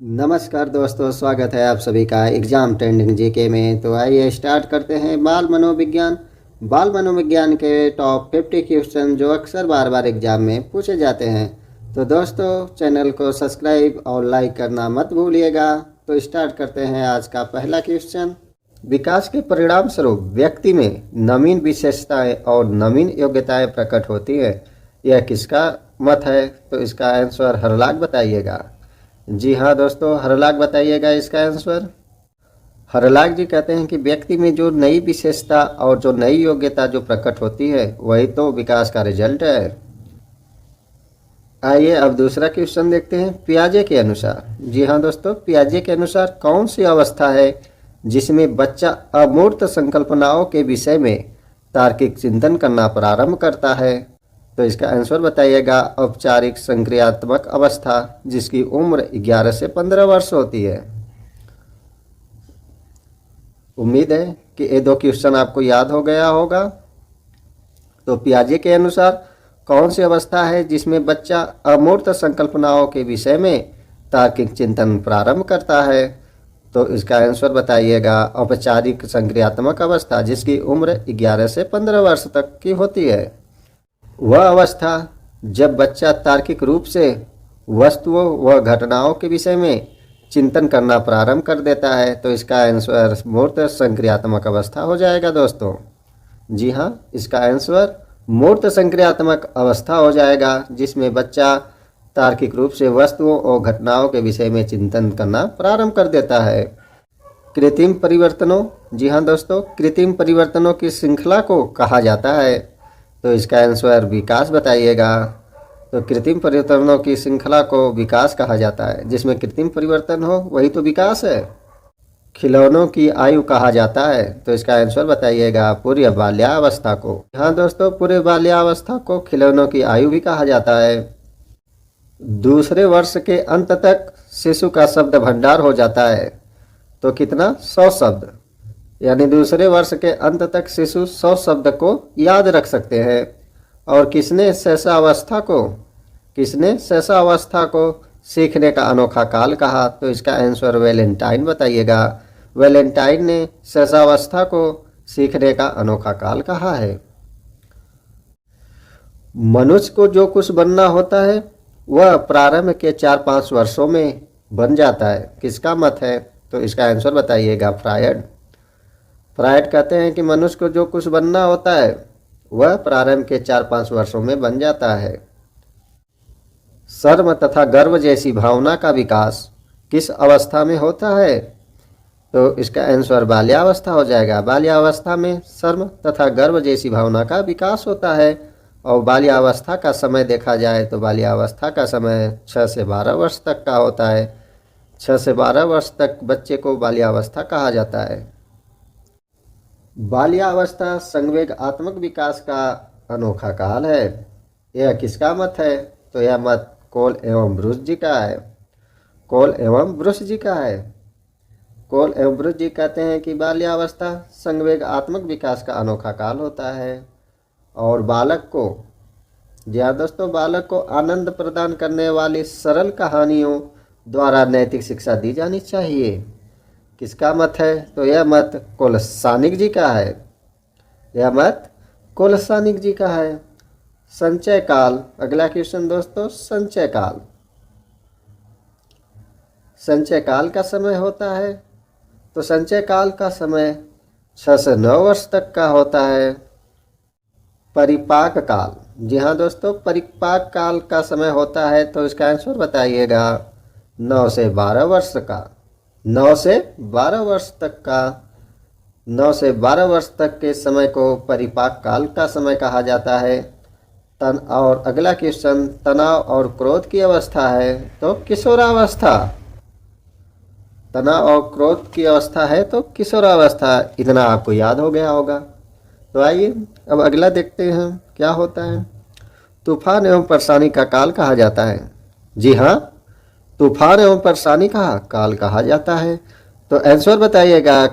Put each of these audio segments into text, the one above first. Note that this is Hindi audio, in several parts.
नमस्कार दोस्तों, स्वागत है आप सभी का एग्ज़ाम ट्रेंडिंग जीके में। तो आइए स्टार्ट करते हैं बाल मनोविज्ञान के टॉप 50 क्वेश्चन जो अक्सर बार बार एग्ज़ाम में पूछे जाते हैं। तो दोस्तों, चैनल को सब्सक्राइब और लाइक करना मत भूलिएगा। तो स्टार्ट करते हैं आज का पहला क्वेश्चन। विकास के परिणाम स्वरूप व्यक्ति में नवीन विशेषताएं और नवीन योग्यताएं प्रकट होती है, यह किसका मत है? तो इसका आंसर हरलाग बताइएगा। जी हाँ दोस्तों, हरलाग बताइएगा इसका आंसर। हरलाग जी कहते हैं कि व्यक्ति में जो नई विशेषता और जो नई योग्यता जो प्रकट होती है वही तो विकास का रिजल्ट है। आइए अब दूसरा क्वेश्चन देखते हैं। पियाजे के अनुसार, जी हाँ दोस्तों, पियाजे के अनुसार कौन सी अवस्था है जिसमें बच्चा अमूर्त संकल्पनाओं के विषय में तार्किक चिंतन करना प्रारंभ करता है? तो इसका आंसर बताइएगा। औपचारिक संक्रियात्मक अवस्था, जिसकी उम्र 11 से 15 वर्ष होती है। उम्मीद है कि ये दो क्वेश्चन आपको याद हो गया होगा। तो पियाजे के अनुसार कौन सी अवस्था है जिसमें बच्चा अमूर्त संकल्पनाओं के विषय में तार्किक चिंतन प्रारंभ करता है? तो इसका आंसर बताइएगा। औपचारिक संक्रियात्मक अवस्था, जिसकी उम्र 11 से 15 वर्ष तक की होती है। वह अवस्था जब बच्चा तार्किक रूप से वस्तुओं व घटनाओं के विषय में चिंतन करना प्रारंभ कर देता है। तो इसका आंसर मूर्त संक्रियात्मक अवस्था हो जाएगा दोस्तों। जी हाँ, इसका आंसर मूर्त संक्रियात्मक अवस्था हो जाएगा, जिसमें बच्चा तार्किक रूप से वस्तुओं और घटनाओं के विषय में चिंतन करना प्रारंभ कर देता है। कृत्रिम परिवर्तनों, जी हाँ दोस्तों, कृत्रिम परिवर्तनों की श्रृंखला को कहा जाता है। तो इसका आंसर विकास बताइएगा। तो कृत्रिम परिवर्तनों की श्रृंखला को विकास कहा जाता है। जिसमें कृत्रिम परिवर्तन हो वही तो विकास है। खिलौनों की आयु कहा जाता है। तो इसका आंसर बताइएगा। पूर्व बाल्यावस्था को। हाँ दोस्तों, पूर्व बाल्यावस्था को खिलौनों की आयु भी कहा जाता है। दूसरे वर्ष के अंत तक शिशु का शब्द भंडार हो जाता है। तो कितना? 100 शब्द। यानी दूसरे वर्ष के अंत तक शिशु 100 शब्द को याद रख सकते हैं। और किसने शैशवावस्था को सीखने का अनोखा काल कहा? तो इसका आंसर वैलेंटाइन बताइएगा। वैलेंटाइन ने शैशवावस्था को सीखने का अनोखा काल कहा है। मनुष्य को जो कुछ बनना होता है वह प्रारंभ के 4-5 वर्षों में बन जाता है, किसका मत है? तो इसका आंसर बताइएगा। फ्रायड कहते हैं कि मनुष्य को जो कुछ बनना होता है वह प्रारंभ के 4-5 वर्षों में बन जाता है। शर्म तथा गर्व जैसी भावना का विकास किस अवस्था में होता है? तो इसका आंसर बाल्यावस्था हो जाएगा। बाल्यावस्था में शर्म तथा गर्व जैसी भावना का विकास होता है। और बाल्यावस्था का समय देखा जाए तो बाल्यावस्था का समय 6 से 12 वर्ष तक का होता है। 6 से 12 वर्ष तक बच्चे को बाल्यावस्था कहा जाता है। बाल्यावस्था संवेगात्मक विकास का अनोखा काल है। यह किसका मत है? तो यह मत कोल एवं ब्रूस जी का है। कोल एवं ब्रूस जी कहते हैं कि बाल्यावस्था संवेगात्मक विकास का अनोखा काल होता है। और बालक को, जी हाँ दोस्तों, बालक को आनंद प्रदान करने वाली सरल कहानियों द्वारा नैतिक शिक्षा दी जानी चाहिए। किसका मत है? तो यह मत कोलसानिक जी का है। संचय काल, अगला क्वेश्चन दोस्तों। संचय काल का समय होता है। तो संचय काल का समय 6 से 9 वर्ष तक का होता है। परिपाक काल, जी हाँ दोस्तों, परिपाक काल का समय होता है। तो इसका आंसर बताइएगा। 9 से 12 वर्ष तक के समय को परिपाक काल का समय कहा जाता है। और अगला क्वेश्चन, तनाव और क्रोध की अवस्था है तो किशोरावस्था। तनाव और क्रोध की अवस्था है तो किशोरावस्था। इतना आपको याद हो गया होगा। तो आइए अब अगला देखते हैं क्या होता है। तूफान एवं परेशानी का काल कहा जाता है। जी हाँ, तूफान एवं परेशानी का काल कहा जाता है। तो आंसर बताइएगा।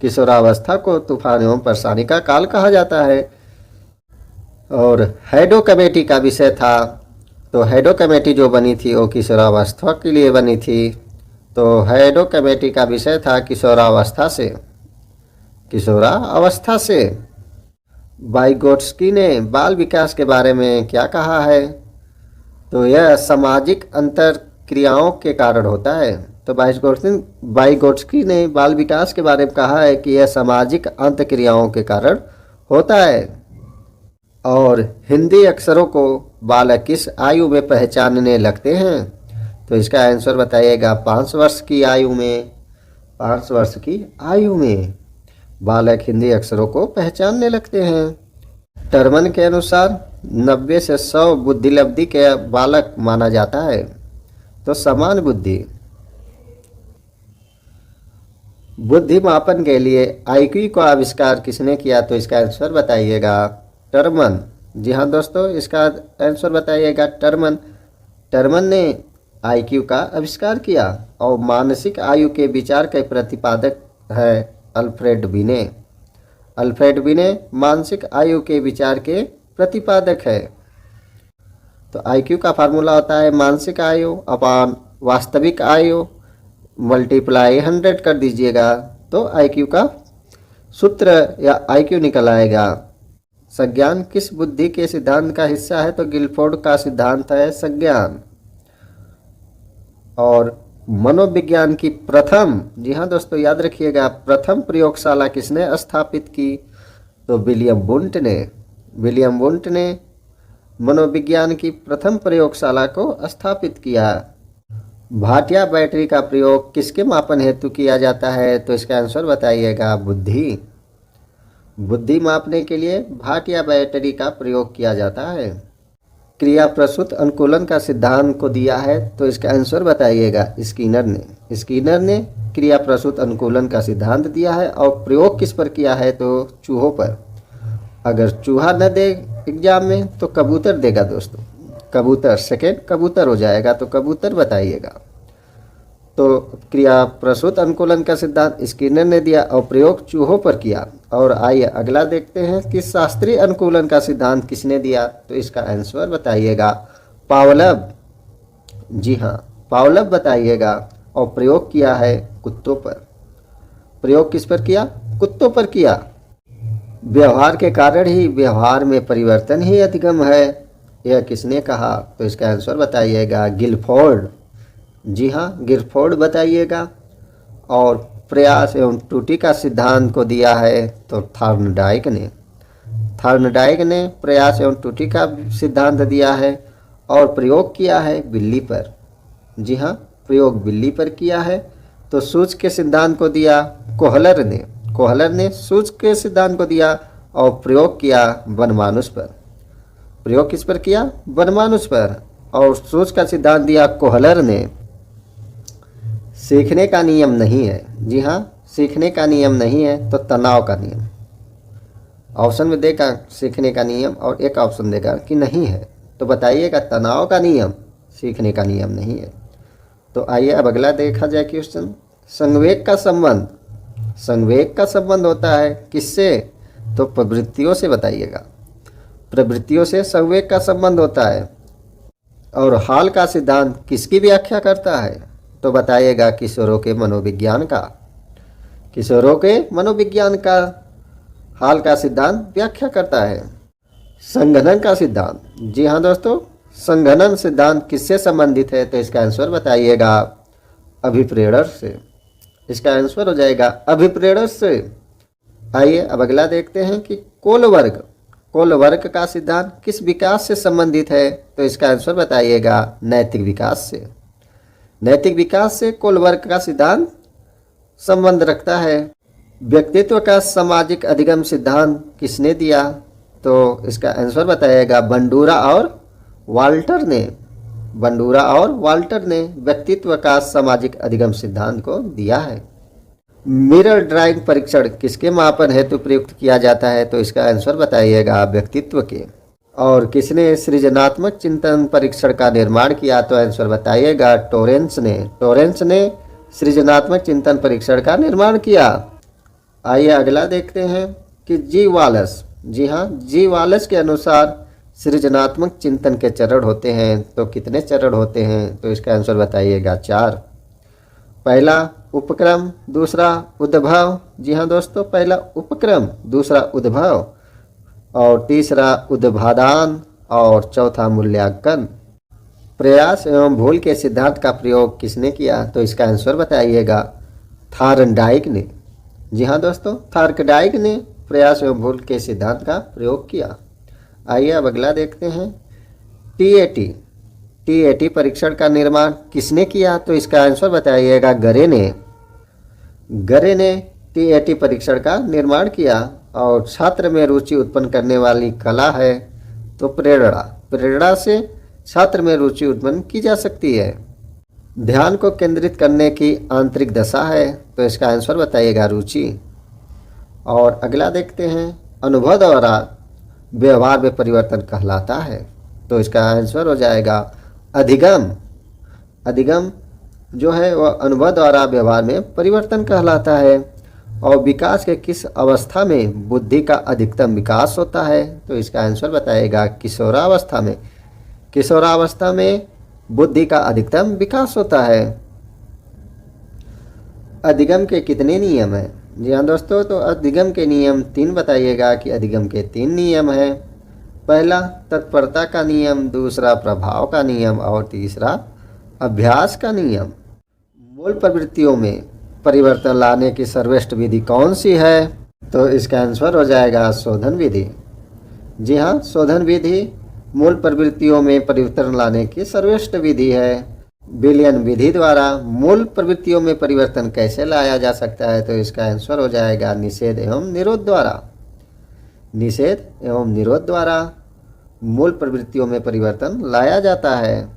किशोरावस्था को तूफान एवं परेशानी का काल कहा जाता है। और हैडो कमेटी का विषय था तो हैडो कमेटी जो बनी थी वो किशोरावस्था के लिए बनी थी। तो हैडो कमेटी का विषय था किशोरावस्था से। वाइगोट्स्की ने बाल विकास के बारे में क्या कहा है? तो यह सामाजिक अंतर क्रियाओं के कारण होता है। तो वाइगोट्स्की ने बाल विकास के बारे में कहा है कि यह सामाजिक अंतर क्रियाओं के कारण होता है। और हिंदी अक्षरों को बालक किस आयु में पहचानने लगते हैं? तो इसका आंसर बताइएगा 5 वर्ष की आयु में। 5 वर्ष की आयु में बालक हिंदी अक्षरों को पहचानने लगते हैं। टर्मन के अनुसार 90 से 100 बुद्धिलब्धि के बालक माना जाता है। तो समान बुद्धि मापन के लिए आईक्यू का आविष्कार किसने किया? तो इसका आंसर बताइएगा टर्मन। जी हाँ दोस्तों, इसका आंसर बताइएगा टर्मन ने आईक्यू का आविष्कार किया। और मानसिक आयु के विचार के प्रतिपादक है अल्फ्रेड बिने मानसिक आयु के विचार के प्रतिपादक है। तो आईक्यू का फार्मूला होता है मानसिक आयु अपान वास्तविक आयु मल्टीप्लाई 100 कर दीजिएगा, तो आईक्यू का सूत्र या आईक्यू निकल आएगा। संज्ञान किस बुद्धि के सिद्धांत का हिस्सा है? तो गिलफोर्ड का सिद्धांत है संज्ञान। और मनोविज्ञान की प्रथम, जी हाँ दोस्तों याद रखिएगा, प्रथम प्रयोगशाला किसने स्थापित की? तो विलियम वुंट ने मनोविज्ञान की प्रथम प्रयोगशाला को स्थापित किया। भाटिया बैटरी का प्रयोग किसके मापन हेतु किया जाता है? तो इसका आंसर बताइएगा बुद्धि मापने के लिए भाटिया बैटरी का प्रयोग किया जाता है। क्रिया प्रसूत अनुकूलन का सिद्धांत को दिया है, तो इसका आंसर बताइएगा स्किनर ने क्रिया प्रसूत अनुकूलन का सिद्धांत दिया है। और प्रयोग किस पर किया है? तो चूहों पर। अगर चूहा न दे एग्जाम में तो कबूतर देगा दोस्तों, सेकेंड कबूतर हो जाएगा, तो कबूतर बताइएगा। तो क्रिया प्रसूत अनुकूलन का सिद्धांत स्किनर ने दिया और प्रयोग चूहों पर किया। और आइए अगला देखते हैं कि शास्त्रीय अनुकूलन का सिद्धांत किसने दिया? तो इसका आंसर बताइएगा पावलव। जी हाँ, पावलव बताइएगा। और प्रयोग किया है कुत्तों पर। प्रयोग किस पर किया? कुत्तों पर किया। व्यवहार के कारण ही व्यवहार में परिवर्तन ही अधिगम है, यह किसने कहा? तो इसका आंसर बताइएगा गिलफोर्ड। जी हाँ, गिलफोर्ड बताइएगा। और प्रयास एवं त्रुटि का सिद्धांत को दिया है तो थॉर्नडाइक ने प्रयास एवं त्रुटि का सिद्धांत दिया है। और प्रयोग किया है बिल्ली पर। जी हाँ, प्रयोग बिल्ली पर किया है। तो सूच के सिद्धांत को दिया कोहलर ने सूच के सिद्धांत को दिया। और प्रयोग किया वनमानुष पर। प्रयोग किस पर किया? वनमानुष पर। और सूच का सिद्धांत दिया कोहलर ने। सीखने का नियम नहीं है। जी हाँ, सीखने का नियम नहीं है तो तनाव का नियम। ऑप्शन में देगा सीखने का नियम और एक ऑप्शन देगा कि नहीं है, तो बताइएगा तनाव का नियम, सीखने का नियम नहीं है। तो आइए अब अगला देखा जाए क्वेश्चन। संवेग का संबंध होता है किससे? तो प्रवृत्तियों से बताइएगा। प्रवृत्तियों से संवेग का संबंध होता है। और हाल का सिद्धांत किसकी व्याख्या करता है? तो बताइएगा किशोरों के मनोविज्ञान का हाल का सिद्धांत व्याख्या करता है। संघनन का सिद्धांत, जी हाँ दोस्तों, संघनन सिद्धांत किससे संबंधित है? तो इसका आंसर बताइएगा अभिप्रेरण से। इसका आंसर हो जाएगा अभिप्रेरण से। आइए अब अगला देखते हैं कि कोल वर्ग का सिद्धांत किस विकास से संबंधित है? तो इसका आंसर बताइएगा नैतिक विकास से कोल वर्ग का सिद्धांत संबंध रखता है। व्यक्तित्व का सामाजिक अधिगम सिद्धांत किसने दिया? तो इसका आंसर बताइएगा बंडूरा और वाल्टर ने व्यक्तित्व का सामाजिक अधिगम सिद्धांत को दिया है। मिरर ड्राइंग परीक्षण किसके मापन हेतु प्रयुक्त किया जाता है? तो इसका आंसर बताइएगा व्यक्तित्व के। और किसने सृजनात्मक चिंतन परीक्षण का निर्माण किया? तो आंसर बताइएगा टोरेंस ने सृजनात्मक चिंतन परीक्षण का निर्माण किया। आइए अगला देखते हैं कि जी वालस के अनुसार सृजनात्मक चिंतन के चरण होते हैं, तो कितने चरण होते हैं? तो इसका आंसर बताइएगा 4। पहला उपक्रम, दूसरा उद्भव। जी हाँ दोस्तों, पहला उपक्रम, दूसरा उद्भव, और तीसरा उद्भादान, और चौथा मूल्यांकन। प्रयास एवं भूल के सिद्धांत का प्रयोग किसने किया? तो इसका आंसर बताइएगा थार्नडाइक ने। जी हाँ दोस्तों, थार्नडाइक ने प्रयास एवं भूल के सिद्धांत का प्रयोग किया। आइए अब अगला देखते हैं। टीएटी परीक्षण का निर्माण किसने किया? तो इसका आंसर बताइएगा गरे ने। गरे ने टीएटी परीक्षण का निर्माण किया। और छात्र में रुचि उत्पन्न करने वाली कला है तो प्रेरणा। प्रेरणा से छात्र में रुचि उत्पन्न की जा सकती है। ध्यान को केंद्रित करने की आंतरिक दशा है, तो इसका आंसर बताइएगा रुचि। और अगला देखते हैं, अनुभव द्वारा व्यवहार में परिवर्तन कहलाता है, तो इसका आंसर हो जाएगा अधिगम। अधिगम जो है वह अनुभव द्वारा व्यवहार में परिवर्तन कहलाता है। और विकास के किस अवस्था में बुद्धि का अधिकतम विकास होता है? तो इसका आंसर बताइएगा किशोरावस्था में। किशोरावस्था में बुद्धि का अधिकतम विकास होता है। अधिगम के कितने नियम हैं? जी हाँ दोस्तों, तो अधिगम के नियम 3 बताइएगा कि अधिगम के 3 नियम हैं। पहला तत्परता का नियम, दूसरा प्रभाव का नियम, और तीसरा अभ्यास का नियम। मूल प्रवृत्तियों में परिवर्तन लाने की सर्वश्रेष्ठ विधि कौन सी है? तो इसका आंसर हो जाएगा शोधन विधि। जी हाँ, शोधन विधि मूल प्रवृत्तियों में परिवर्तन लाने की सर्वश्रेष्ठ विधि है। विलयन विधि द्वारा मूल प्रवृत्तियों में परिवर्तन कैसे लाया जा सकता है? तो इसका आंसर हो जाएगा निषेध एवं निरोध द्वारा। निषेध एवं निरोध द्वारा मूल प्रवृत्तियों में परिवर्तन लाया जाता है।